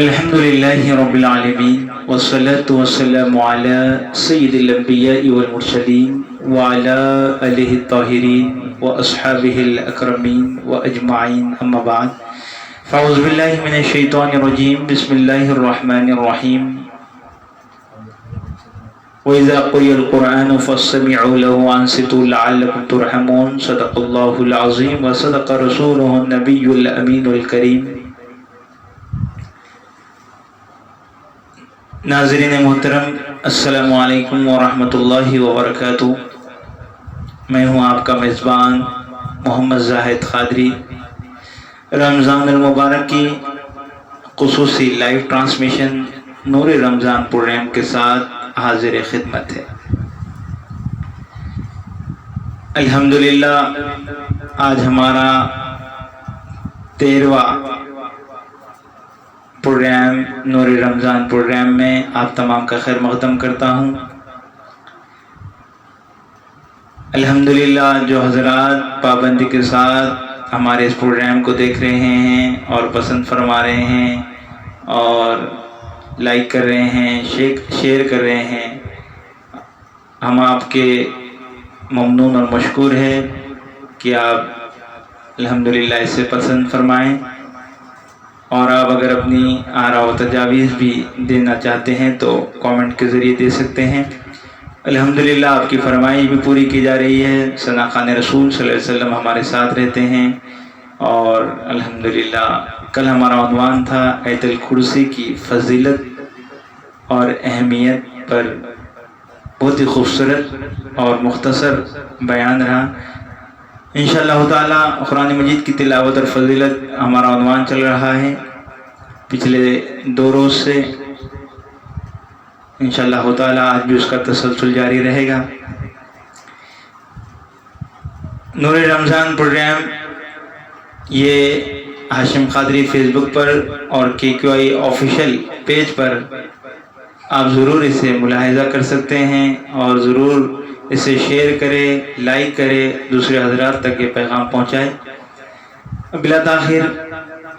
الحمد لله رب العالمين والصلاة والسلام على سيد الأنبياء والمرسلين وعلى آله الطاهرين وأصحابه الأكرمين وأجمعين أما بعد فأعوذ بالله من الشيطان الرجيم بسم الله الرحمن الرحيم وإذا قرئ القرآن فاستمعوا له وأنصتوا لعلكم ترحمون صدق الله العظيم وصدق رسوله النبي الأمين الكريم. ناظرین محترم السلام علیکم ورحمۃ اللہ وبرکاتہ. میں ہوں آپ کا میزبان محمد زاہد قادری. رمضان المبارک کی خصوصی لائیو ٹرانسمیشن نور رمضان پروگرام کے ساتھ حاضر خدمت ہے. الحمدللہ آج ہمارا 13واں پروگرام نور رمضان پروگرام میں آپ تمام کا خیر مقدم کرتا ہوں. الحمدللہ جو حضرات پابندی کے ساتھ ہمارے اس پروگرام کو دیکھ رہے ہیں اور پسند فرما رہے ہیں اور لائک کر رہے ہیں، شیئر کر رہے ہیں، ہم آپ کے ممنون اور مشکور ہیں کہ آپ الحمدللہ اس سے پسند فرمائیں. اور آپ اگر اپنی آراء و تجاویز بھی دینا چاہتے ہیں تو کامنٹ کے ذریعے دے سکتے ہیں. الحمدللہ آپ کی فرمائش بھی پوری کی جا رہی ہے. ثنا خوان رسول صلی اللہ علیہ وسلم ہمارے ساتھ رہتے ہیں اور الحمدللہ کل ہمارا عنوان تھا آیت الکرسی کی فضیلت اور اہمیت پر. بہت ہی خوبصورت اور مختصر بیان رہا. انشاءاللہ تعالی قرآن مجید کی تلاوت اور فضیلت ہمارا عنوان چل رہا ہے پچھلے 2 روز سے. انشاءاللہ تعالی آج بھی اس کا تسلسل جاری رہے گا. نور رمضان پروگرام یہ ہاشم قادری فیس بک پر اور KQI آفیشیل پیج پر آپ ضرور اسے ملاحظہ کر سکتے ہیں اور ضرور اسے شیئر کرے، لائک کرے، دوسرے حضرات تک یہ پیغام پہنچائے. بلا تاخیر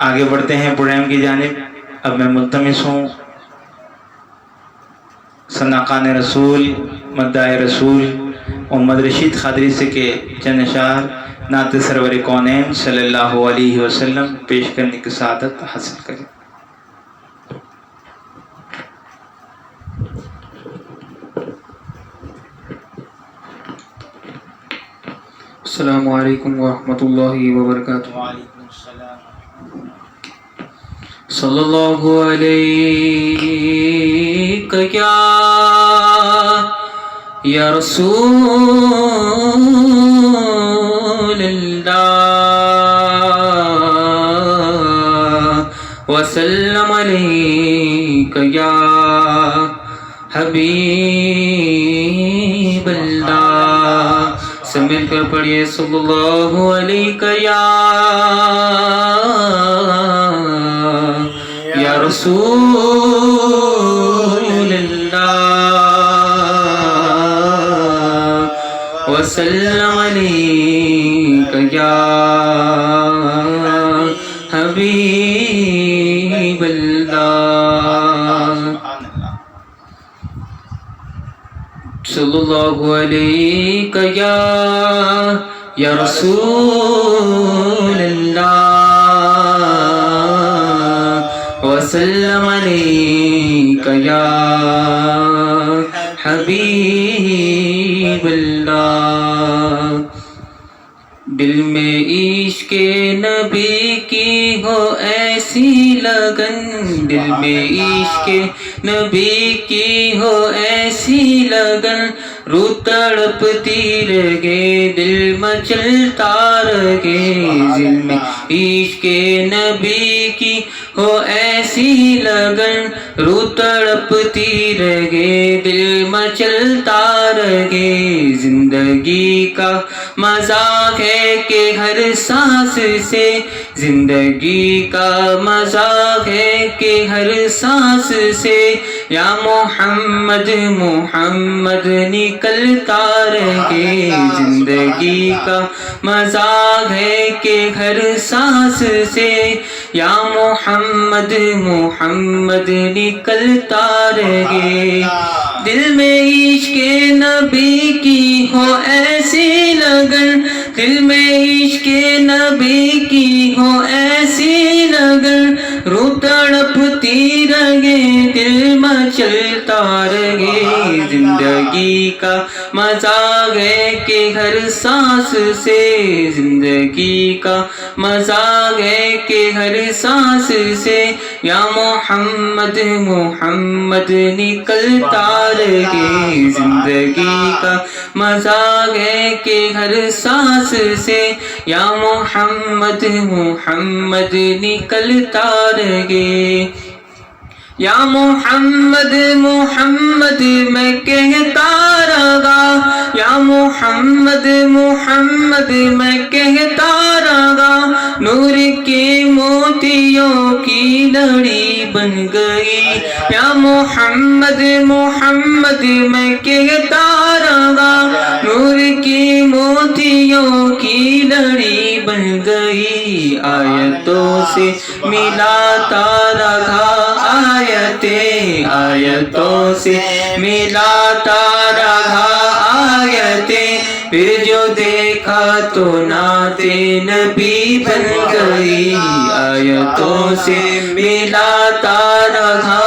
آگے بڑھتے ہیں پروگرام کی جانب. اب میں ملتمس ہوں ثنا خوان رسول مداح رسول محمد رشید قادری سے کہ چند اشعار نعت سرور کونین صلی اللہ علیہ وسلم پیش کرنے کی سعادت حاصل کریں. السلام علیکم ورحمۃ اللہ وبرکاتہ. وعلیکم السلام. صلی اللہ علیہ یا رسول اللہ وسلم علیک یا حبیب اللہ. سب مل کر پڑھیے صلی اللہ علیہ یا رسول اللہ وسلم علیہ یا حبیب اللہ. صلی اللہ علیہ یا رسول اللہ وسلم علیہ یا حبیب اللہ. دل میں عشق نبی کی ہو ایسی لگن، دل میں عشق نبی کی ہو ایسی لگن، روح تڑپتی رہے دل مچلتا رہے. دل میں عشق نبی کی ہو ایسی لگن، روح تڑپتی رہے دل مچلتا رہے. زندگی کا مذاق ہے کہ ہر سانس سے، زندگی کا مذاق ہے کہ ہر سانس سے یا محمد محمد نکلتا رہے. زندگی کا مذاق ہے کہ ہر سانس سے یا محمد محمد نکلتا رہے دل میں عشق نبی کی ہو ایسی لگن دل میں عشق نبی کی ہو ایسی لگن روح تڑپتی رہے دل مچلتا رہے زندگی کا مزہ ہے کہ ہر سانس سے زندگی کا مزہ ہے کہ ہر سانس سے یا محمد محمد نکلتا رہے زندگی کا مزہ ہے کہ ہر سانس سے یا محمد محمد نکلتا رہے یا محمد محمد میں کہتا رہا یا محمد محمد میں کہتا رہا نور کے موتیوں کی لڑی بن گئی یا محمد محمد میں کہتا رہا نور کی موتیوں کی لڑی بن گئی آیتوں سے ملاتا رہا آیتوں سے ملاتا رہا آیتیں پھر جو دیکھا تو نعت نبی بن گئی آیتوں سے ملاتا رہا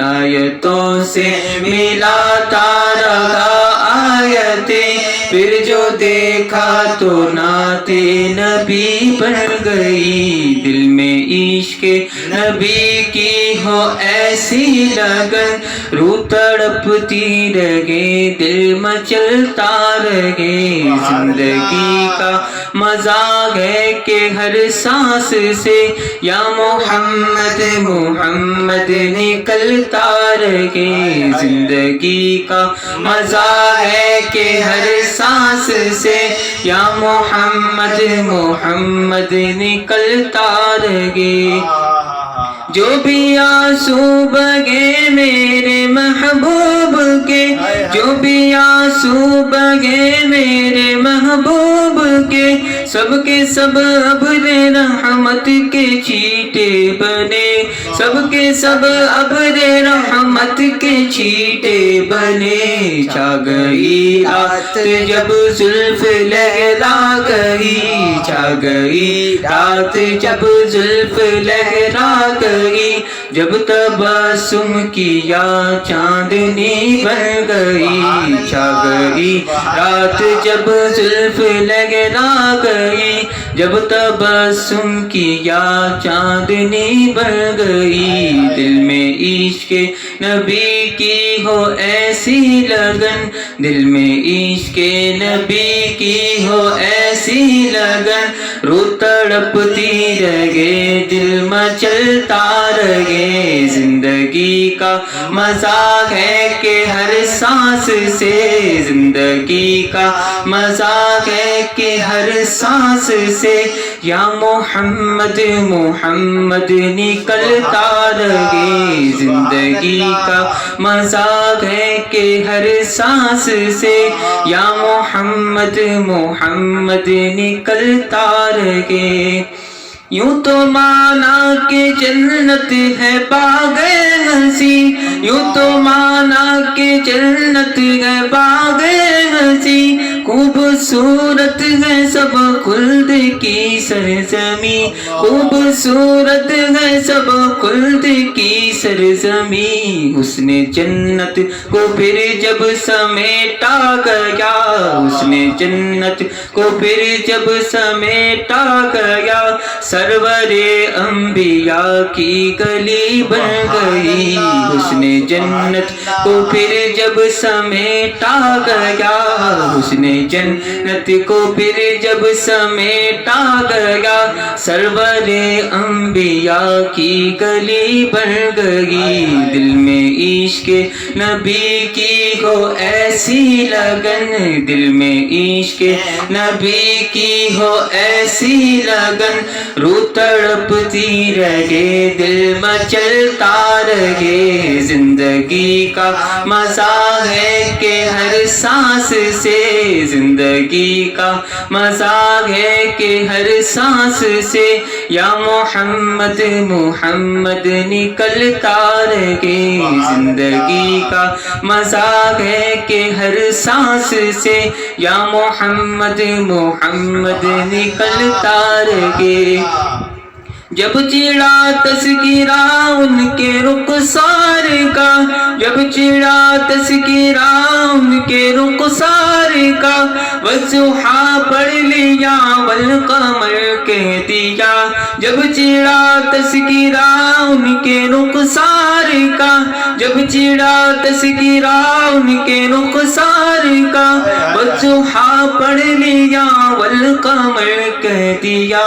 آیتوں سے ملاتا رہا آیتیں پھر جو دیکھا تو نعت نبی بن گئی دل میں عشق نبی کی ہو ایسی لگن روح تڑپتی رہے دل مچلتا رہے زندگی کا مزہ ہے کہ ہر سانس سے یا محمد محمد نکلتا رہے زندگی کا مزہ ہے کہ ہر سانس سے یا محمد محمد نکلتا رہے جو بھی آنسو بگے میرے محبوب کے جو بھی آنسو بگے میرے محبوب کے سب ابر رحمت کے چیٹے بنے سب کے سب ابر رحمت کے چیٹے بنے چھا گئی رات جب زلف لہرا گئی چھا گئی رات جب زلف لہرا گئی جب تبسم کیا چاندنی بن گئی چھا گئی رات جب زلف لہرا گئی جب تبسم کیا چاندنی بن گئی دل میں عشق نبی کی ہو ایسی لگن دل میں عشق نبی کی ہو ایسی لگن روح تڑپتی رہے دل مچلتا رہے زندگی کا مزہ ہے کہ ہر سانس سے زندگی کا مزہ ہے کہ ہر سانس سے یا محمد محمد نکلتا رہے زندگی کا مزہ ہے کہ ہر سانس سے یا محمد محمد نکلتا رہے یوں تو مانا کہ جنت ہے باغ ہنسی یوں تو مانا کہ جنت ہے باغ ہنسی خوبصورت ہے سب خلد کی سرزمین خوبصورت ہے سب خلد کی سرزمین حسن جنت کو پھر جب سمیٹا گیا حسن جنت کو پھر جب سمیٹا گیا سرور انبیاء کی گلی بن گئی حسن جنت کو پھر جب سمیٹا گیا حسن جنت کو پھر جب سمیٹا گیا سرور انبیاء کی گلی بن گئی دل میں عشق نبی کی ہو ایسی لگن دل میں عشق نبی کی ہو ایسی لگن روح تڑپ تڑپتی رہے دل مچلتا رہے، زندگی کا مزہ ہے کہ ہر سانس سے، زندگی کا مزہ ہے کہ ہر سانس سے، یا محمد محمد نکلتا رہے، زندگی کا مزہ ہے کہ ہر سانس سے، یا محمد محمد نکلتا رہے۔ جب چڑھا تذکرہ ان کے رخسار کا، جب چڑھا تذکرہ ان کے رخسار کا، والضحیٰ پڑھ لیا والقمر کہہ دیا، جب چڑھا تذکرہ ان کے رخسار کا، جب چڑھا تذکرہ ان کے رخسار کا، والضحیٰ پڑھ لیا والقمر کہہ دیا،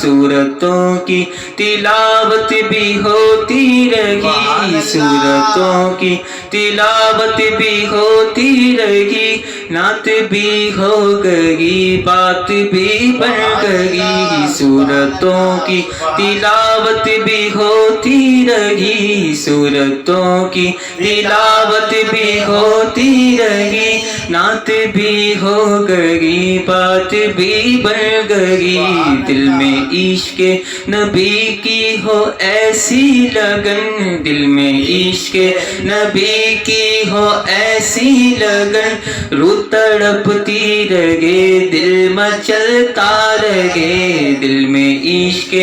سورتوں کی تلاوت بھی ہوتی رہی، سورتوں کی تلاوت بھی ہوتی رہی، نعت بھی ہو گئی بات بھی بن گئی، سورتوں کی تلاوت بھی ہوتی رہی، سورتوں کی تلاوت بھی ہوتی رہی، نعت بھی ہو گئی بات بھی بن گئی، دل میں عشق نبی کی ہو ایسی لگن، دل میں عشق نبی کی ہو ایسی لگن، روح تڑپتی رہے دل مچلتا رہے، دل میں عشق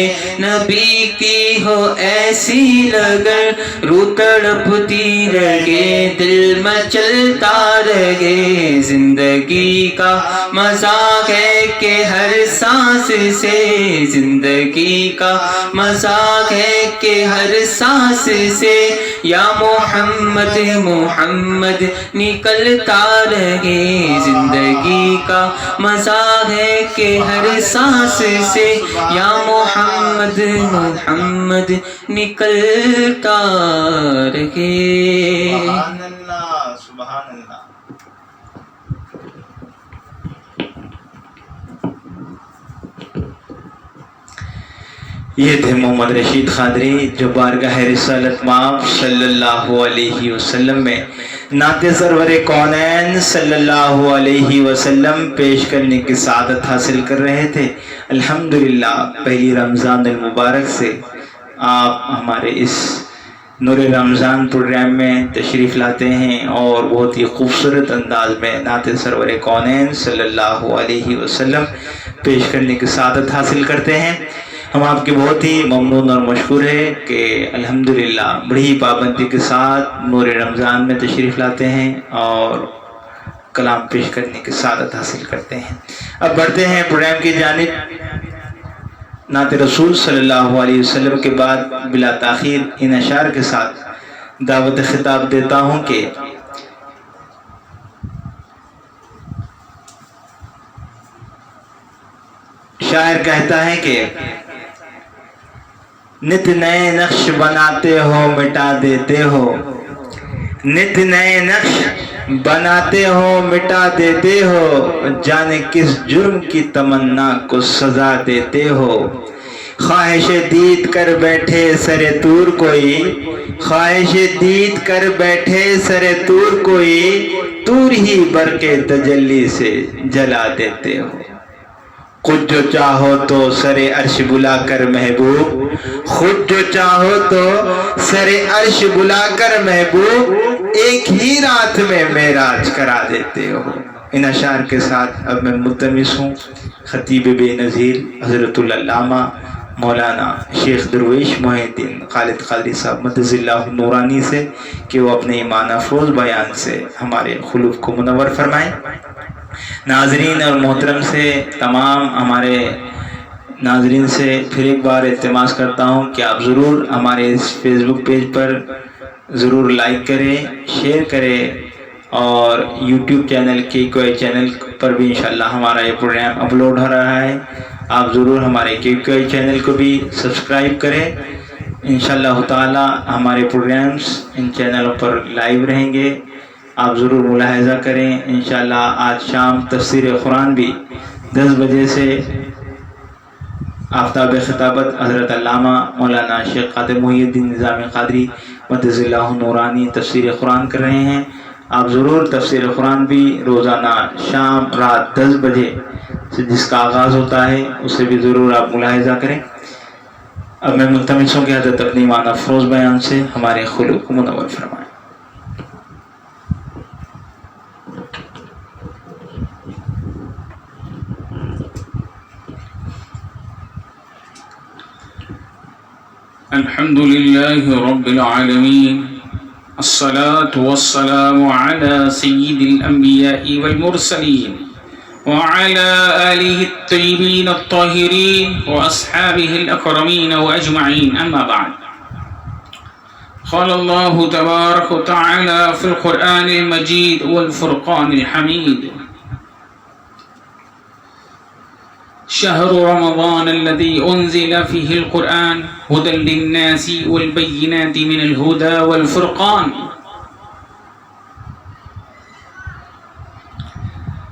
نبی کی ہو ایسی لگن، روح تڑپتی رہے دل مچلتا رہے، زندگی کا مذاق ہے کہ ہر سانس سے، زندگی کا مذاق ہے کہ ہر سانس سے، یا محمد محمد نکلتا رہے، زندگی کا مذاق ہے کہ ہر سانس سے، یا محمد محمد نکلتا رہے۔ سبحان اللہ، سبحان اللہ۔ یہ تھے محمد رشید قادری جو بارگاہ رسالت مآب صلی اللہ علیہ وسلم میں نعت سرور کونین صلی اللہ علیہ وسلم پیش کرنے کی سعادت حاصل کر رہے تھے۔ الحمدللہ پہلی رمضان المبارک سے آپ ہمارے اس نور رمضان پروگرام میں تشریف لاتے ہیں اور بہت ہی خوبصورت انداز میں نعت سرور کونین صلی اللہ علیہ وسلم پیش کرنے کی سعادت حاصل کرتے ہیں۔ ہم آپ کے بہت ہی ممنون اور مشکور ہیں کہ الحمدللہ بڑی پابندی کے ساتھ نور رمضان میں تشریف لاتے ہیں اور کلام پیش کرنے کی سعادت حاصل کرتے ہیں۔ اب بڑھتے ہیں پروگرام کی جانب۔ نعت رسول صلی اللہ علیہ وسلم کے بعد بلا تاخیر ان اشعار کے ساتھ دعوت خطاب دیتا ہوں کہ شاعر کہتا ہے کہ نت نئے نقش بناتے ہو مٹا دیتے ہو، نت نئے نقش بناتے ہو مٹا دیتے ہو، جانے کس جرم کی تمنا کو سزا دیتے ہو، خواہش دید کر بیٹھے سر طور کوئی، خواہش دید کر بیٹھے سر طور کوئی، طور ہی برق تجلی سے جلا دیتے ہو، خود جو چاہو تو سر عرش بلا کر محبوب، خود جو چاہو تو سر عرش بلا کر محبوب، ایک ہی رات میں معراج کرا دیتے ہو۔ ان اشعار کے ساتھ اب میں ملتمس ہوں خطیب بے نظیر حضرت العلامہ مولانا شیخ درویش محی الدین خالد قادری صاحب مدظ اللہ نورانی سے کہ وہ اپنے ایمان افروز بیان سے ہمارے قلوب کو منور فرمائیں۔ ناظرین اور محترم سے تمام ہمارے ناظرین سے پھر ایک بار التماس کرتا ہوں کہ آپ ضرور ہمارے اس فیس بک پیج پر ضرور لائک کریں، شیئر کریں، اور یوٹیوب چینل KQI چینل پر بھی انشاءاللہ ہمارا یہ پروگرام اپلوڈ ہو رہا ہے۔ آپ ضرور ہمارے KQI چینل کو بھی سبسکرائب کریں۔ انشاءاللہ تعالی ہمارے پروگرامز ان چینلوں پر لائیو رہیں گے، آپ ضرور ملاحظہ کریں۔ انشاءاللہ آج شام تفسیر قرآن بھی 10 بجے سے آفتاب خطابت حضرت علامہ مولانا شیخ قادر محی الدین نظامی قادری مدث اللہ نورانی تفسیر قرآن کر رہے ہیں. آپ ضرور تفسیر قرآن بھی روزانہ شام رات 10 بجے سے جس کا آغاز ہوتا ہے اسے بھی ضرور آپ ملاحظہ کریں. اب میں ملتمس ہوں کہ حضرت اپنی معنی افروز بیان سے ہمارے خلوق کو منور فرمائیں. الحمد لله رب العالمين الصلاة والسلام على سيد الأنبياء والمرسلين وعلى آله الطيبين الطاهرين وأصحابه الأكرمين وأجمعين. أما بعد، قال الله تبارك وتعالى في القرآن المجيد والفرقان الحميد: شهر رمضان الذي أنزل فيه القرآن هدى للناس والبينات من الهدى والفرقان.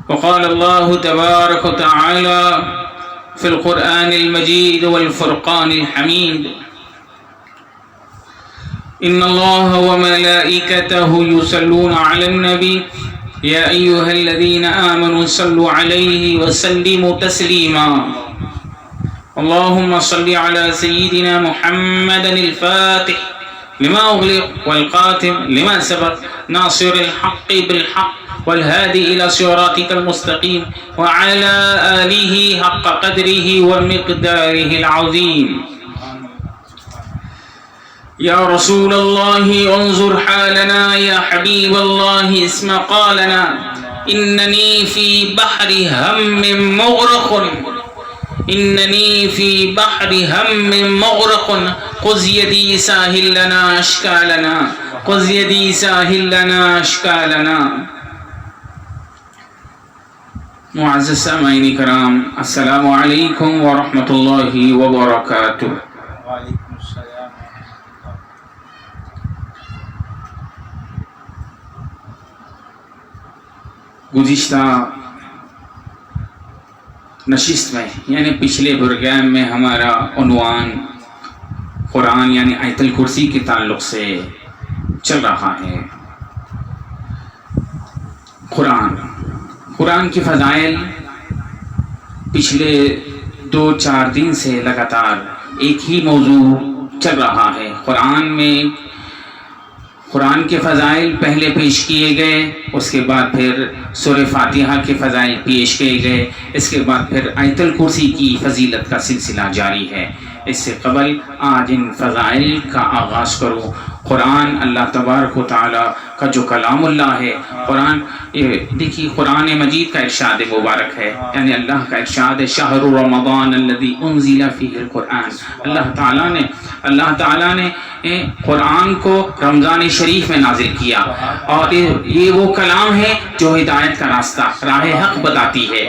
وقال الله تبارك وتعالى في القرآن المجيد والفرقان الحميد: إن الله وملائكته يصلون على النبي يا أيها الذين آمنوا صلوا عليه وسلموا تسليما. اللهم صل على سيدنا محمد الفاتح لما أغلق والقاتم لما سبق ناصر الحق بالحق والهادي إلى صراطك المستقيم وعلى آله حق قدره ومقداره العظيم. يا رسول الله انظر حالنا، يا حبيب الله اسمع قالنا، إنني في بحر هم مغرق، إنني في بحر هم مغرق، خذ يدي ساهل لنا أشكالنا، خذ يدي ساهل لنا أشكالنا. معزز سامعین کرام، السلام علیکم ورحمۃ اللہ وبرکاتہ. گزشتہ نشست میں یعنی پچھلے پروگرام میں ہمارا عنوان قرآن یعنی آیت الکرسی کے تعلق سے چل رہا ہے. قرآن کی فضائل پچھلے 2-4 دن سے لگاتار ایک ہی موضوع چل رہا ہے. قرآن کے فضائل پہلے پیش کیے گئے، اس کے بعد پھر سورہ فاتحہ کے فضائل پیش کیے گئے، اس کے بعد پھر آیت الکرسی کی فضیلت کا سلسلہ جاری ہے. اس سے قبل آج ان فضائل کا آغاز کرو. قرآن اللہ تبارک و تعالیٰ کا جو کلام اللہ ہے، قرآن دیکھیے قرآن مجید کا ارشاد مبارک ہے، یعنی اللہ کا ارشاد ہے شہر رمضان الذی انزل فیہ القرآن. اللہ تعالیٰ نے قرآن کو رمضان شریف میں نازل کیا، اور یہ وہ کلام ہے جو ہدایت کا راستہ راہ حق بتاتی ہے.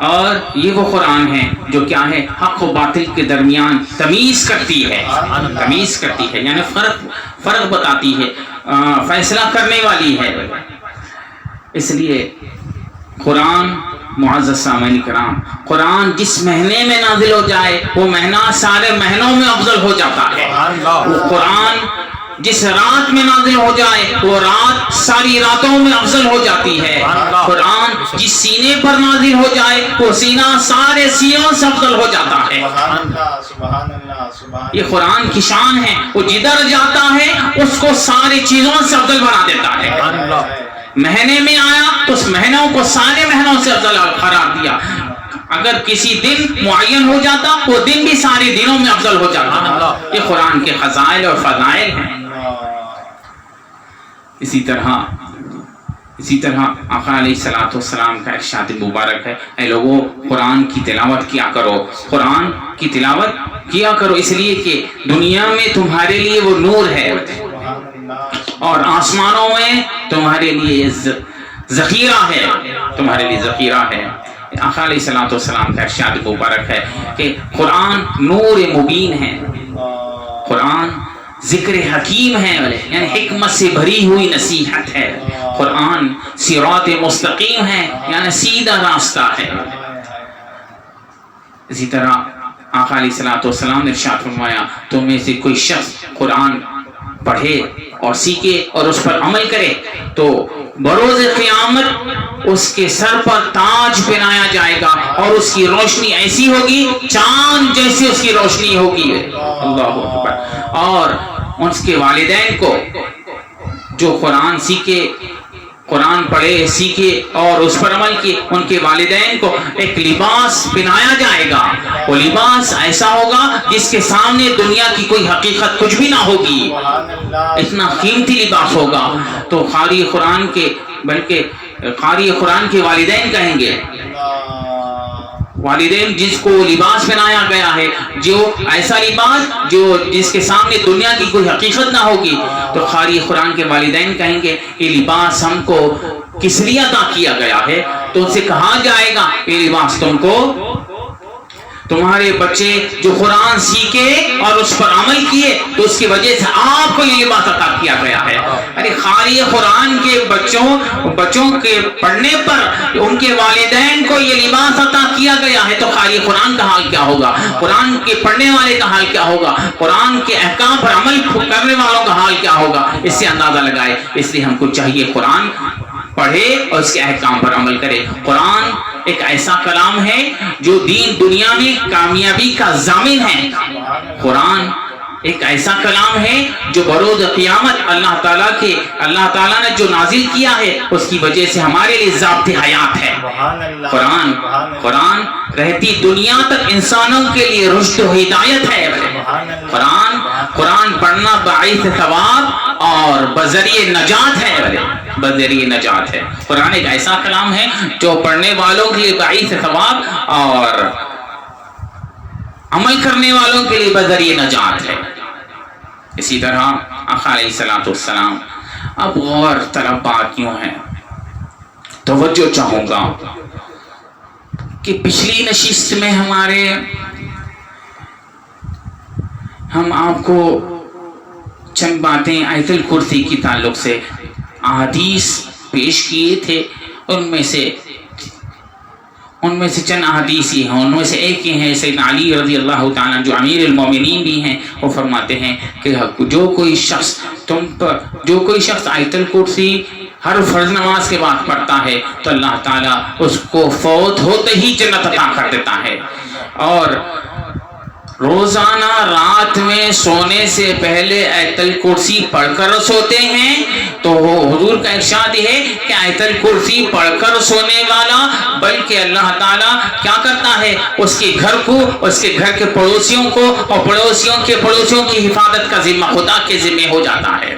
اور یہ وہ قرآن ہے جو کیا ہے، حق و باطل کے درمیان تمیز کرتی ہے یعنی فرق بتاتی ہے، فیصلہ کرنے والی ہے. اس لیے قرآن، معزز سامعین کرام، قرآن جس مہینے میں نازل ہو جائے وہ مہینہ سارے مہینوں میں افضل ہو جاتا ہے. وہ قرآن جس رات میں نازل ہو جائے وہ رات ساری راتوں میں افضل ہو جاتی ہے. قرآن جس سینے پر نازل ہو جائے وہ سینہ سارے سینوں سے افضل ہو جاتا ہے. یہ قرآن کی شان ہے، وہ جدھر جاتا ہے اس کو ساری چیزوں سے افضل بنا دیتا ہے. مہینے میں آیا تو اس مہینوں کو سارے مہینوں سے افضل قرار دیا. اگر کسی دن معین ہو جاتا وہ دن بھی سارے دنوں میں افضل ہو جاتا. یہ قرآن کے خزائل اور فضائل ہیں. اسی طرح آقا علیہ الصلوۃ والسلام کا ارشاد مبارک ہے، اے لوگوں قرآن کی تلاوت کیا کرو، قرآن کی تلاوت کیا کرو، اس لیے کہ دنیا میں تمہارے لیے وہ نور ہے اور آسمانوں میں تمہارے لیے ذخیرہ ہے. آقا علیہ الصلوۃ والسلام کا ارشاد مبارک ہے کہ قرآن نور مبین ہے، قرآن ذکر حکیم ہے، یعنی حکمت سے بھری ہوئی نصیحت ہے. قرآن صراط مستقیم ہے، یعنی سیدھا راستہ ہے. اسی طرح آقا علیہ السلام نے ارشاد فرمایا تم میں سے کوئی شخص قرآن پڑھے اور سیکھے اور اس پر عمل کرے تو بروز قیامت اس کے سر پر تاج پہنایا جائے گا اور اس کی روشنی ایسی ہوگی چاند جیسی اس کی روشنی ہوگی. اللہ اکبر. اور اس کے والدین کو جو قرآن سیکھے قرآن پڑھے سیکھے اور اس پر عمل کیے ان کے والدین کو ایک لباس پہنایا جائے گا. وہ لباس ایسا ہوگا جس کے سامنے دنیا کی کوئی حقیقت کچھ بھی نہ ہوگی. اتنا قیمتی لباس ہوگا. تو قاری قرآن کے بلکہ قاری قرآن کے والدین کہیں گے والدین جس کو لباس پہنایا گیا ہے جو ایسا لباس جو جس کے سامنے دنیا کی کوئی حقیقت نہ ہوگی تو قاری قرآن کے والدین کہیں گے یہ لباس ہم کو کس لیے عطا کیا گیا ہے. تو ان سے کہا جائے گا یہ لباس تم کو تمہارے بچے جو قرآن سیکھے اور اس پر عمل کیے تو اس کی وجہ سے آپ کو یہ لباس عطا کیا گیا ہے. ارے قاری قرآن کے بچوں کے پڑھنے پر ان کے والدین کو یہ لباس عطا کیا گیا ہے تو قاری قرآن کا حال کیا ہوگا, قرآن کے پڑھنے والے کا حال کیا ہوگا, قرآن کے احکام پر عمل کرنے والوں کا حال کیا ہوگا. اس سے اندازہ لگائے. اس لیے ہم کو چاہیے قرآن پڑھے اور اس کے احکام پر عمل کرے. قرآن ایک ایسا کلام ہے جو دین دنیا میں کامیابی کا ضامن ہے. قرآن ایک ایسا کلام ہے جو بروز قیامت اللہ تعالیٰ نے جو نازل کیا ہے اس کی وجہ سے ہمارے لیے ضابط حیات ہے. قرآن رہتی دنیا تک انسانوں کے لیے رشد و ہدایت ہے. قرآن پڑھنا باعث ثواب اور بذریعہ نجات ہے. بذریعہ نجات ہے. قرآن ایک ایسا کلام ہے جو پڑھنے والوں کے لیے باعث ثواب اور عمل کرنے والوں کے لیے بذریعہ نجات ہے. اسی طرح آقا علیہ السلام اب غور طلب بات یوں ہے, توجہ چاہوں گا کہ پچھلی نشست میں ہم آپ کو چند باتیں آیت الکرسی کی تعلق سے احادیث پیش کیے تھے. ان میں سے چند احادیث ہی ہیں. ان میں سے ایک یہ ہے سیدنا علی رضی اللہ تعالیٰ جو امیر المومنین بھی ہیں وہ فرماتے ہیں کہ جو کوئی شخص آیت الکرسی ہر فرض نماز کے بعد پڑھتا ہے تو اللہ تعالیٰ اس کو فوت ہوتے ہی جنت عطا کر دیتا ہے. اور روزانہ رات میں سونے سے پہلے آیت الکرسی پڑھ کر سوتے ہیں تو حضور کا ارشاد ہے کہ آیت الکرسی پڑھ کر سونے والا بلکہ اللہ تعالیٰ کیا کرتا ہے اس کے گھر کو اس کے گھر کے پڑوسیوں کو اور پڑوسیوں کی حفاظت کا ذمہ خدا کے ذمہ ہو جاتا ہے.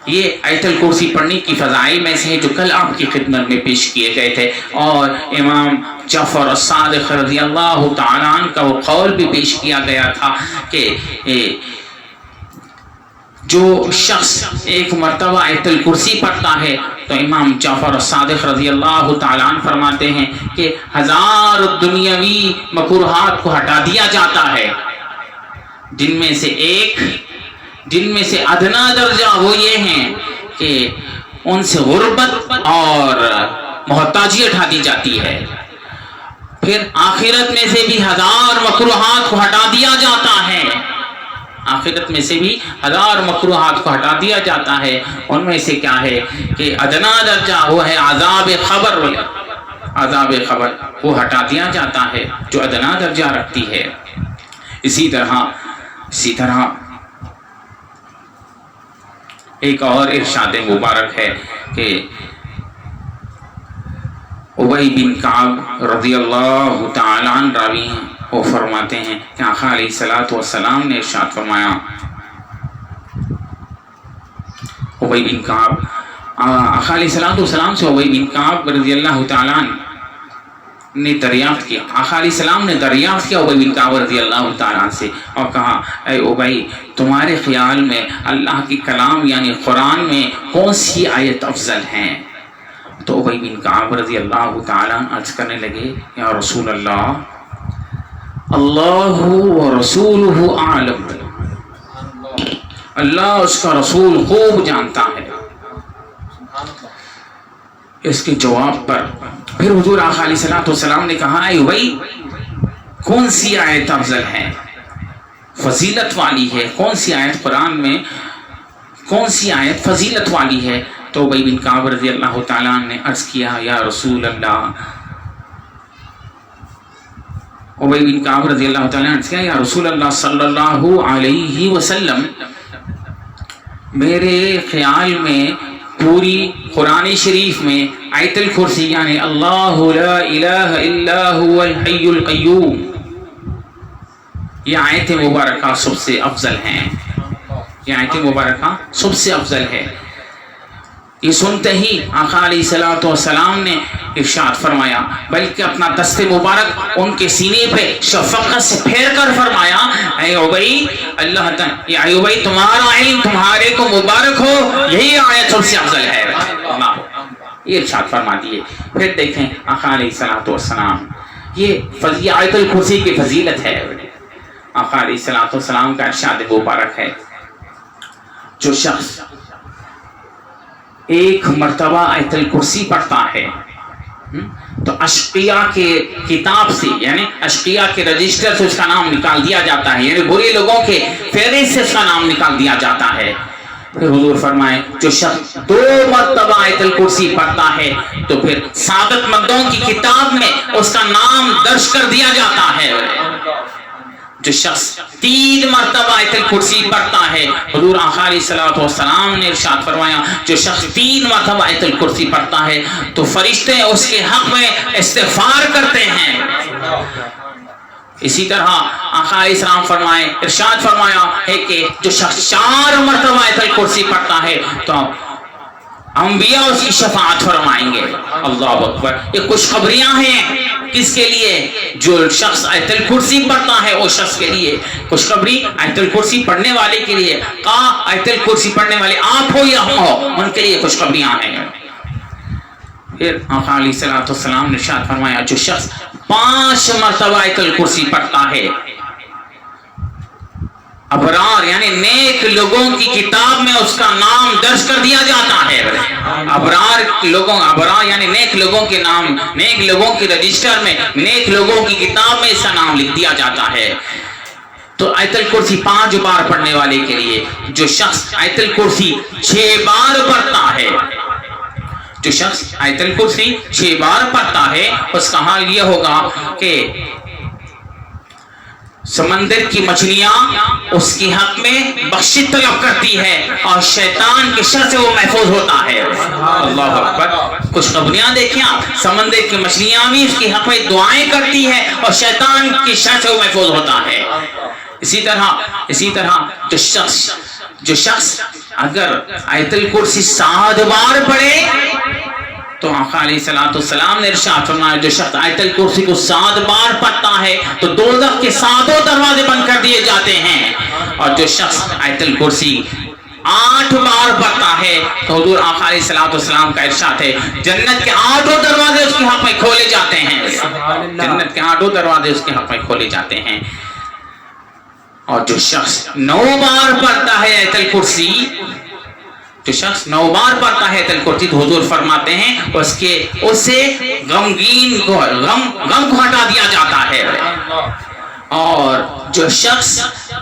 یہ آیت الکرسی پڑھنے کی فضائل میں سے ہیں جو کل آپ کی خدمت میں پیش کیے گئے تھے. اور امام جعفر الصادق رضی اللہ تعالیٰ عنہ کا وہ قول بھی پیش کیا گیا تھا کہ جو شخص ایک مرتبہ آیت الکرسی پڑھتا ہے تو امام جعفر الصادق رضی اللہ تعالیٰ عنہ فرماتے ہیں کہ 1000 دنیاوی مکروہات کو ہٹا دیا جاتا ہے جن میں سے ادنا درجہ وہ یہ ہیں کہ ان سے غربت اور محتاجی اٹھا دی جاتی ہے. پھر آخرت میں سے بھی 1000 مکروہات کو ہٹا دیا جاتا ہے. آخرت میں سے بھی 1000 مکروہات کو ہٹا دیا جاتا ہے. ان میں سے کیا ہے کہ ادنا درجہ وہ ہے عذاب خبر وہ ہٹا دیا جاتا ہے جو ادنا درجہ رکھتی ہے. اسی طرح ایک اور ارشاد مبارک ہے کہ ابی بن کعب رضی اللہ تعالی عنہ راوی ہیں وہ فرماتے ہیں کہ آقا علیہ السلام نے ارشاد فرمایا ابی بن کعب آقا علیہ السلام سے ابی بن کعب رضی اللہ تعالی عنہ نے دریافت کیا. آقا علیہ السلام نے دریافت کیا ابی بن کعب رضی اللہ تعالیٰ سے اور کہا اے ابی تمہارے خیال میں اللہ کی کلام یعنی قرآن میں کون سی آیت افضل ہیں؟ تو ابی بن کعب رضی اللہ تعالیٰ عرض کرنے لگے یا رسول اللہ اللہ و رسولہ اعلم, اللہ اس کا رسول خوب جانتا ہے. اس کے جواب پر پھر حضور آقا علیہ السلام نے کہا اے ابی کون سی آیت افضل ہے، فضیلت والی ہے؟ کون سی آیت قرآن میں، کون سی آیت فضیلت والی ہے؟ تو ابی بن کعب رضی اللہ تعالیٰ عنہ نے عرض کیا یا رسول اللہ، ابی بن کعب رضی اللہ تعالیٰ عنہ نے عرض کیا یا رسول اللہ صلی اللہ علیہ وسلم، میرے خیال میں پوری قرآن شریف میں آیت الکرسی یعنی اللہ لا الہ الا هو الحی القیوم، یہ آیت مبارکہ سب سے افضل ہیں، یہ آیت مبارکہ سب سے افضل ہے۔ یہ سنتے ہی آقا علیہ الصلوۃ والسلام نے ارشاد فرمایا، بلکہ اپنا دست مبارک ان کے سینے پہ شفقت سے پھیر کر فرمایا، اے ابی، اللہ تعالی اے ابی تمہارا علم تمہارے کو مبارک ہو، یہی آیت سب سے افضل ہے، یہ ارشاد فرما دیے۔ پھر دیکھیں آقا علیہ الصلوۃ والسلام، یہ آیت الکرسی کی فضیلت ہے۔ آقا علیہ الصلوۃ والسلام کا ارشاد مبارک ہے، جو شخص ایک مرتبہ آیت الکرسی پڑھتا ہے تو اشقیاء کے کتاب سے یعنی اشقیاء کے رجسٹر سے اس کا نام نکال دیا جاتا ہے، یعنی برے لوگوں کے فہرست سے اس کا نام نکال دیا جاتا ہے۔ پھر حضور فرمائے جو شخص 2 مرتبہ آیت الکرسی پڑھتا ہے تو پھر سعادت مندوں کی کتاب میں اس کا نام درج کر دیا جاتا ہے۔ جو شخص 3 مرتبہ آیت الکرسی پڑھتا ہے، حضور آقا علیہ الصلوۃ والسلام نے ارشاد فرمایا جو شخص 3 مرتبہ آیت الکرسی پڑھتا ہے تو فرشتے اس کے حق میں استغفار کرتے ہیں۔ اسی طرح آقا علیہ السلام فرمائے، ارشاد فرمایا ہے کہ جو شخص 4 مرتبہ آیت الکرسی پڑھتا ہے تو انبیاء اس کی شفاعت فرمائیں گے۔ اللہ اکبر، یہ خوشخبریاں ہیں کس کے لیے؟ جو شخص آیت الکرسی پڑھتا ہے اس شخص کے لیے خوشخبری، آیت الکرسی پڑھنے والے کے لیے، آیت الکرسی پڑھنے والے آپ ہو یا ہم ہو، ان کے لیے خوشخبریاں ہیں۔ پھر آقا علیہ الصلوۃ والسلام نے ارشاد فرمایا جو شخص 5 مرتبہ آیت الکرسی پڑھتا ہے، ابرار یعنی نیک لوگوں کی کتاب میں اس کا نام درج کر دیا جاتا ہے۔ ابرار یعنی نیک لوگوں کے نام، نیک لوگوں کی رجسٹر میں، نیک لوگوں کی کتاب میں اس کا نام لکھ دیا جاتا ہے۔ تو آیت الکرسی 5 بار پڑھنے والے کے لیے، جو شخص آیت الکرسی 6 بار پڑھتا ہے، جو شخص آیت الکرسی 6 بار پڑھتا ہے اس کا حال یہ ہوگا کہ سمندر کی مچھلیاں اس کی حق میں بخشش طلب کرتی ہے اور شیطان کے شر سے وہ محفوظ ہوتا ہے۔ اللہ اکبر، خوشخبریاں دیکھیں آپ، سمندر کی مچھلیاں بھی اس کی حق میں دعائیں کرتی ہے اور شیطان کے شر سے وہ محفوظ ہوتا ہے۔ اسی طرح جو شخص اگر آیت الکرسی 7 بار پڑھے تو آقا علیہ الصلوۃ والسلام نے ارشاد فرمایا جو شخص آیت الکرسی کو 7 بار پڑھتا ہے تو دوزخ کے 7 دروازے بند کر دیے جاتے ہیں، اور جو شخص آیت الکرسی 8 بار پڑھتا ہے تو حضور آقا علیہ الصلوۃ والسلام کا ارشاد ہے جنت کے 8 دروازے اس کے حق میں کھولے جاتے ہیں، جنت کے 8 دروازے اس کے حق میں کھولے جاتے ہیں۔ اور جو شخص 9 بار پڑھتا ہے آیت الکرسی، جو شخص 9 بار پڑھتا ہے آیت الکرسی تو حضور فرماتے ہیں اسے غم کو ہٹا دیا جاتا ہے۔ اور جو شخص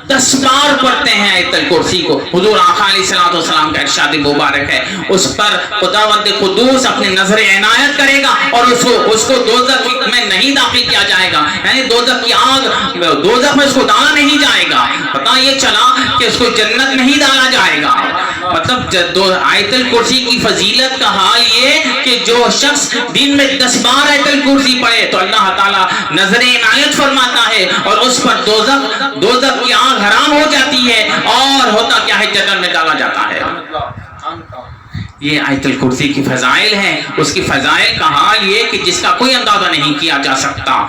10 بار پڑھتے ہیں آیت الکرسی کو، حضور آقا علیہ الصلوۃ والسلام کا ارشاد مبارک ہے اس پر خداوند قدوس اپنی نظر عنایت کرے گا اور اس کو دوزخ میں نہیں داخل کیا جائے گا، یعنی دوزخ کی آگ، دوزخ میں اس کو ڈالا نہیں جائے گا۔ پتہ یہ چلا کہ اس کو جنت نہیں ڈالا جائے گا۔ مطلب آیت الکرسی کی فضیلت کا حال یہ کہ جو شخص دن میں 10 بار آیت الکرسی پڑھے تو اللہ تعالیٰ نظر عنایت فرماتا ہے اور اس پر دوزخ کی آگ حرام ہو جاتی ہے اور ہوتا کیا ہے جنت میں ڈالا جاتا ہے۔ یہ آیت الکرسی کی فضائل ہیں، اس کی فضائل کا حال یہ کہ جس کا کوئی اندازہ نہیں کیا جا سکتا۔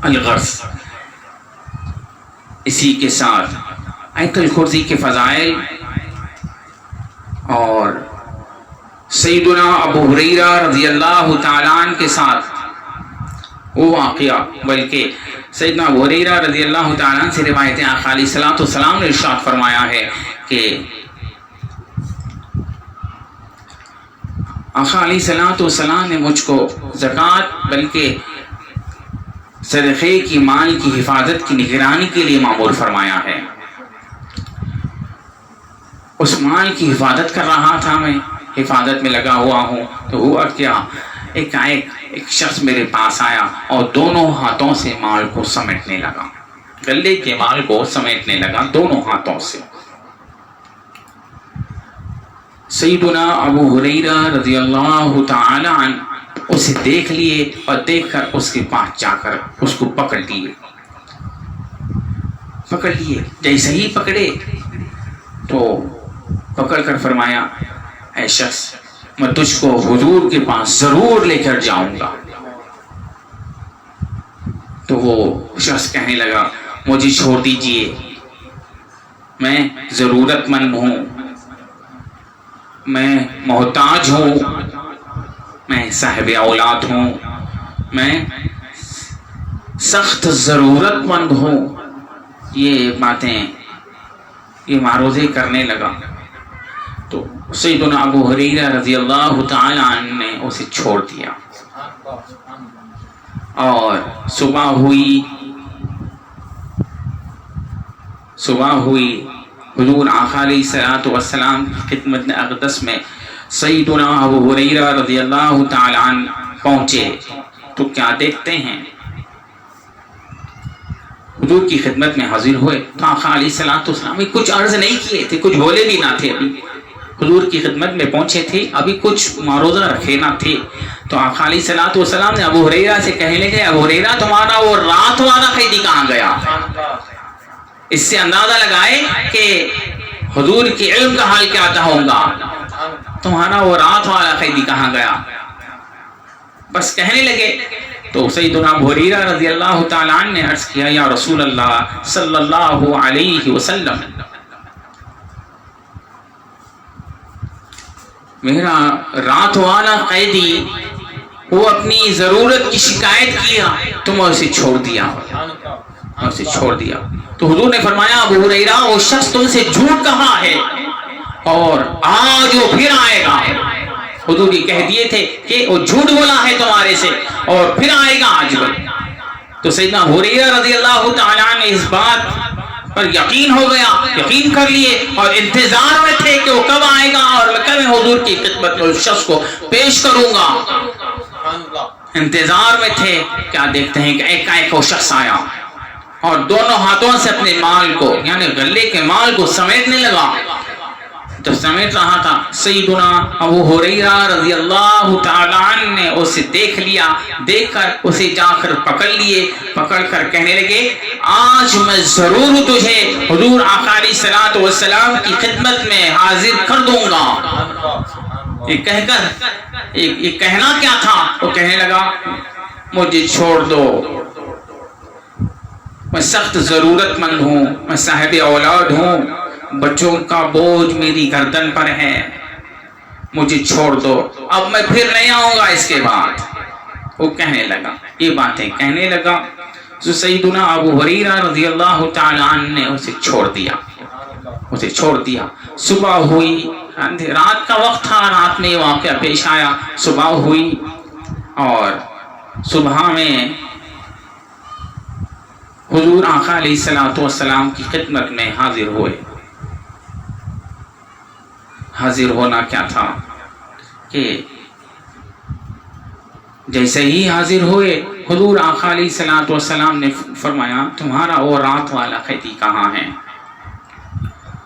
الغرض اسی کے ساتھ آیت الکرسی کے فضائل اور سیدنا ابو ہریرہ رضی اللہ تعالیٰ عنہ کے ساتھ وہ واقعہ، بلکہ سیدنا ابو ہریرہ رضی اللہ تعالیٰ عنہ سے روایتیں آقا علیہ الصلوۃ والسلام نے ارشاد فرمایا ہے کہ آقا علیہ الصلوۃ والسلام نے مجھ کو زکوٰۃ بلکہ صدقے کی مال کی حفاظت کی نگرانی کے لیے مامور فرمایا ہے۔ اس مال کی حفاظت کر رہا تھا، میں حفاظت میں لگا ہوا ہوں، تو ہوا کیا، ایک شخص میرے پاس آیا اور دونوں ہاتھوں سے مال کو سمیٹنے لگا، غلے کے مال کو سمیٹنے لگا دونوں ہاتھوں سے۔ سیدنا ابو ہریرہ رضی اللہ تعالی عنہ اسے دیکھ لیے اور دیکھ کر اس کے پاس جا کر اس کو پکڑ لیے۔ جیسے ہی پکڑے تو پکڑ کر فرمایا، اے شخص، میں تجھ کو حضور کے پاس ضرور لے کر جاؤں گا۔ تو وہ شخص کہنے لگا، مجھے چھوڑ دیجئے، میں ضرورت مند ہوں، میں محتاج ہوں، میں صاحب اولاد ہوں، میں سخت ضرورت مند ہوں۔ یہ باتیں یہ معروضے کرنے لگا تو سیدنا ابو ہریرہ رضی اللہ تعالی عنہ نے اسے چھوڑ دیا۔ اور صبح ہوئی حضور آقا علیہ الصلوۃ والسلام کی خدمت اقدس میں سیدنا ابو ہریرہ رضی اللہ تعالی عنہ پہنچے تو کیا دیکھتے ہیں، حضور کی خدمت میں حاضر ہوئے تو آقا علیہ الصلوۃ والسلام نے کچھ عرض نہیں کیے تھے، کچھ بولے بھی نہ تھے، ابھی حضور کی خدمت میں پہنچے تھے، ابھی کچھ معروضہ رکھے نہ تھے۔ تو آقا علیہ الصلوۃ والسلام نے ابو ہریرہ سے کہنے لگے، ابو ہریرہ تمہارا وہ رات والا قیدی کہاں گیا؟ اس سے اندازہ لگائے کہ حضور کے علم کا حال کیا تھا ہوگا، تمہارا وہ رات والا قیدی کہاں گیا؟ بس کہنے لگے تو سیدنا ابو ہریرہ رضی اللہ تعالیٰ عنہ نے عرض کیا، یا رسول اللہ صلی اللہ علیہ وسلم، میرا رات والا قیدی وہ اپنی ضرورت کی شکایت کیا تو میں اسے چھوڑ دیا۔ تو حضور نے فرمایا، ابو ہریرہ وہ شخص تم سے جھوٹ کہا ہے اور آج وہ پھر آئے گا۔ حضور یہ کہہ دیے تھے کہ وہ جھوٹ بولا ہے تمہارے سے اور پھر آئے گا آج بھی۔ تو سیدنا ابو ہریرہ رضی اللہ تعالیٰ عنہ اس بات پر یقین ہو گیا، یقین کر لیے اور انتظار میں تھے کہ وہ کب آئے گا اور میں کب حضور کی خدمت میں اس شخص کو پیش کروں گا۔ انتظار میں تھے، کیا دیکھتے ہیں کہ ایک وہ شخص آیا اور دونوں ہاتھوں سے اپنے مال کو یعنی غلے کے مال کو سمیٹنے لگا۔ جب سمیٹ رہا تھا سیدنا ابو ہریرہ رضی اللہ تعالیٰ عنہ نے اسے دیکھ لیا، دیکھ کر اسے جا کر پکڑ لیے، پکڑ کر کہنے لگے، آج میں ضرور تجھے حضور آقا علیہ الصلوۃ والسلام کی خدمت میں حاضر کر دوں گا۔ یہ کہہ کر یہ کہنا کیا تھا، وہ کہنے لگا، مجھے چھوڑ دو، میں سخت ضرورت مند ہوں، میں صاحب اولاد ہوں، بچوں کا بوجھ میری گردن پر ہے، مجھے چھوڑ دو، اب میں پھر نہیں آؤں گا اس کے بعد۔ وہ کہنے لگا، یہ باتیں کہنے لگا تو سیدنا ابو ہریرہ رضی اللہ تعالیٰ عنہ نے اسے چھوڑ دیا۔ صبح ہوئی، رات کا وقت تھا، رات میں واقعہ پیش آیا، صبح ہوئی اور صبح میں حضور آقا علیہ الصلوۃ والسلام کی خدمت میں حاضر ہوئے۔ حاضر ہونا کیا تھا کہ جیسے ہی حاضر ہوئے حضور آقا علیہ الصلوۃ والسلام نے فرمایا، تمہارا وہ رات والا قیدی کہاں ہے؟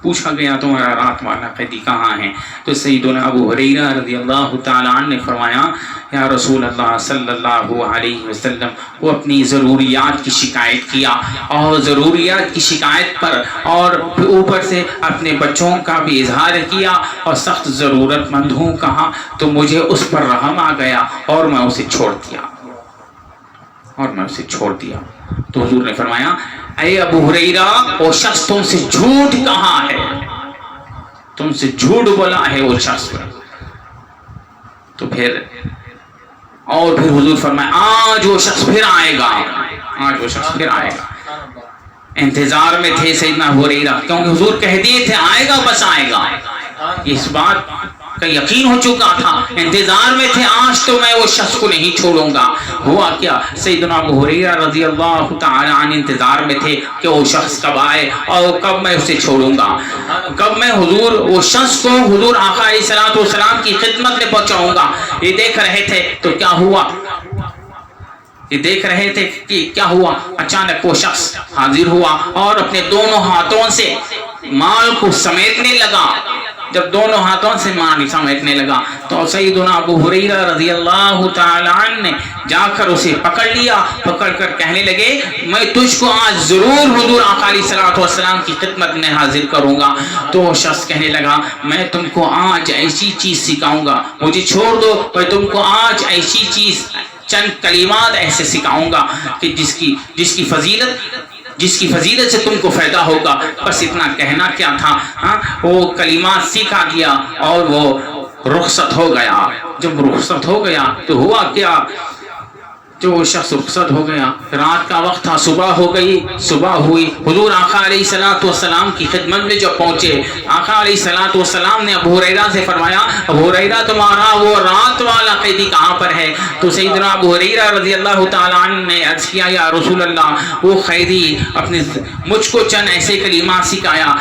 پوچھا گیا، تمہارا رات والا قیدی کہاں ہے؟ تو سیدنا ابو ہریرہ رضی اللہ تعالیٰ عنہ نے فرمایا، یا رسول اللہ صلی اللہ علیہ وسلم، وہ اپنی ضروریات کی شکایت کیا اور ضروریات کی شکایت پر اور اوپر سے اپنے بچوں کا بھی اظہار کیا اور سخت ضرورت مند ہوں کہا، تو مجھے اس پر رحم آ گیا اور میں اسے چھوڑ دیا۔ تو حضور نے فرمایا، اے ابو ہریرہ، وہ شخص تم سے جھوٹ کہا ہے، تم سے جھوٹ بولا ہے وہ شخص۔ تو پھر حضور فرمایا، آج وہ شخص پھر آئے گا۔ انتظار میں تھے سیدنا ابو ہریرہ، کیونکہ حضور کہہ دیے تھے آئے گا، بس آئے گا۔ اس بات کا یقین ہو چکا تھا، انتظار میں تھے آج تو میں وہ شخص کو نہیں چھوڑوں گا. ہوا کیا، سیدنا ابو ہریرہ رضی اللہ تعالی عنہ انتظار میں تھے کہ وہ شخص کب آئے اور کب میں اسے چھوڑوں گا، کب میں حضور وہ شخص کو حضور آقا علیہ الصلوۃ والسلام کی خدمت میں پہنچاؤں گا. یہ دیکھ رہے تھے تو کیا ہوا، یہ دیکھ رہے تھے کہ کیا ہوا، اچانک وہ شخص حاضر ہوا اور اپنے دونوں ہاتھوں سے مال کو سمیٹنے لگا. جب دونوں ہاتھوں سے مال سمیٹنے لگا تو سیدنا ابو ہریرہ رضی اللہ تعالی عنہ نے جا کر اسے پکڑ لیا، پکڑ کر کہنے لگے میں تجھ کو آج ضرور حضور آقا علیہ الصلوۃ والسلام کی خدمت میں حاضر کروں گا. تو وہ شخص کہنے لگا میں تم کو آج ایسی چیز سکھاؤں گا، مجھے چھوڑ دو، میں تم کو آج ایسی چیز چند کلمات ایسے سکھاؤں گا کہ جس کی فضیلت سے تم کو فائدہ ہوگا. بس اتنا کہنا کیا تھا، وہ کلمات سیکھا گیا اور وہ رخصت ہو گیا. جب رخصت ہو گیا تو ہوا کیا، جو وہ شخص رخصت ہو گیا، رات کا وقت تھا، صبح ہو گئی، صبح ہوئی، حضور آقا علیہ الصلوۃ والسلام کی خدمت میں جب پہنچے، آقا علیہ الصلوۃ والسلام نے ابو ہریرہ سے فرمایا ابو ہریرہ تمہارا وہ رات والا قیدی کہاں پر ہے؟ تو سیدنا ابو ہریرہ رضی اللہ تعالیٰ عنہ نے عرض کیا یا رسول اللہ وہ قیدی اپنے مجھ کو چند ایسے کلمات سکھایا،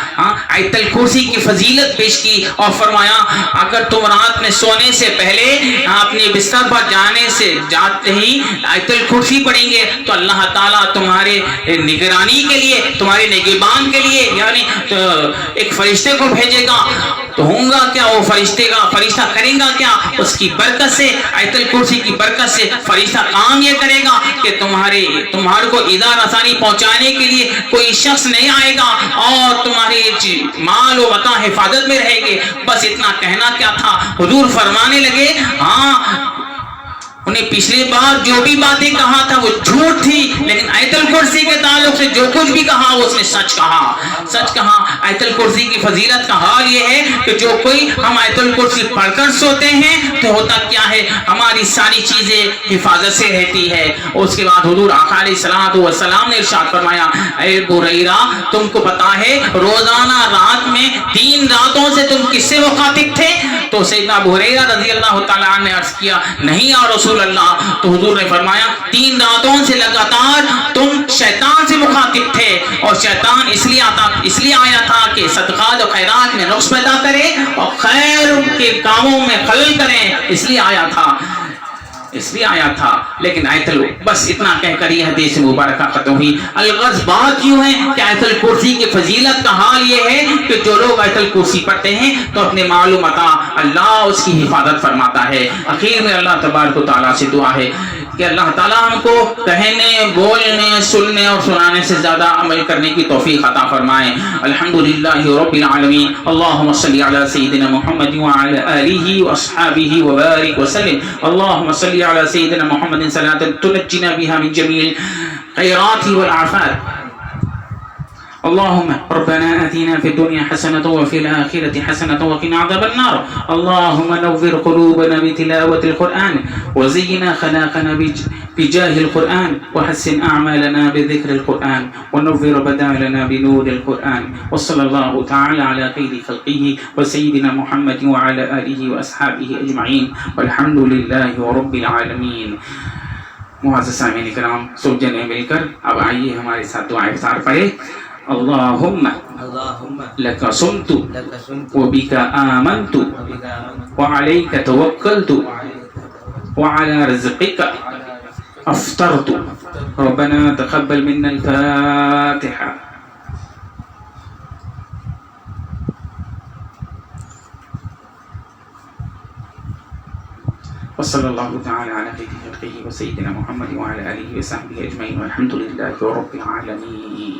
آیت الکرسی کی فضیلت پیش کی اور فرمایا اگر تم رات میں سونے سے پہلے اپنے بستر پر جانے سے جاتے ہی آیت الکرسی پڑھیں گے تو اللہ تعالیٰ تمہارے نگرانی کے لیے، تمہارے نگہبان کے لیے یعنی ایک فرشتے کو بھیجے گا. تو ہوں گا کیا وہ فرشتہ کرے گا کیا؟ اس کی برکت سے، آیت الکرسی کی برکت سے فرشتہ کام یہ کرے گا کہ تمہارے کو ایذا رسانی پہنچانے کے لیے کوئی شخص نہیں آئے گا اور تمہاری مال و متاع حفاظت میں رہے گے. بس اتنا کہنا کیا تھا، حضور فرمانے لگے انہیں پچھلی بار جو بھی باتیں کہا تھا وہ جھوٹ تھی، لیکن آیت الکرسی کے تعلق سے جو کچھ بھی کہا اس نے سچ کہا. آیت الکرسی کی فضیلت کا حال یہ ہے کہ جو کوئی ہم آیت الکرسی پڑھ کر سوتے ہیں تو ہوتا کیا ہے ہماری ساری چیزیں حفاظت سے رہتی ہے. اس کے بعد حضور آقا علیہ الصلوۃ والسلام نے ارشاد فرمایا اے ابو ہریرہ تم کو پتا ہے روزانہ رات میں 3 راتوں سے تم کس سے مخاطب تھے؟ تو سیدنا ابو ہریرہ رضی اللہ تعالیٰ عنہ نے عرض کیا نہیں یا رسول اللہ. تو حضور نے فرمایا 3 راتوں سے لگاتار تم شیطان سے مخاطب تھے اور شیطان اس لیے آیا تھا کہ صدقات و خیرات میں نقص پیدا کرے اور خیر کے کاموں میں خلل کرے، اس لیے آیا تھا. لیکن بس اتنا کہہ کر یہ حدیث مبارکہ ختم ہوئی. الغرض بات یوں ہے کہ آیت الکرسی کی فضیلت کا حال یہ ہے کہ جو لوگ آیت الکرسی پڑھتے ہیں تو اپنے مال و متاع اللہ اس کی حفاظت فرماتا ہے. اخیر میں اللہ تبارک و تعالیٰ سے دعا ہے کہ اللہ تعالیٰ ہم کو کہنے، بولنے، سننے اور سنانے سے زیادہ عمل کرنے کی توفیق عطا فرمائے. الحمدللہ رب العالمین. اللہم صلی علی سیدنا محمد وعلی آلہ واصحابہ وبارک وسلم. اللہم صلی علی سیدنا محمد صلاۃ تنجینا بها من جمیع الخیرات والعافات. اللهم ربنا آتنا في الدنيا حسنة وفي الآخرة حسنة وقنا عذاب النار. اللهم نور قلوبنا بتلاوة القرآن وزينا خلاقنا بجاه القرآن وحسن أعمالنا بذكر القرآن ونور بدالنا بنور القرآن. وصلى الله تعالى على خير خلقه وسيدنا محمد وعلى آله وأصحابه أجمعين والحمد لله رب العالمين. معزز سامعین کرام سب جنے مل کر اب آئیے ہمارے ساتھ دعائے افطار پڑھے. اللہم لک صمت وبک آمنت وعلیک توکلت وعلی رزقک افطرت. ربنا تقبل منا الفاتحة. وصلى الله تعالى على خير خلقه وسيدنا محمد وعلى آله وصحبه أجمعين والحمد لله رب العالمين.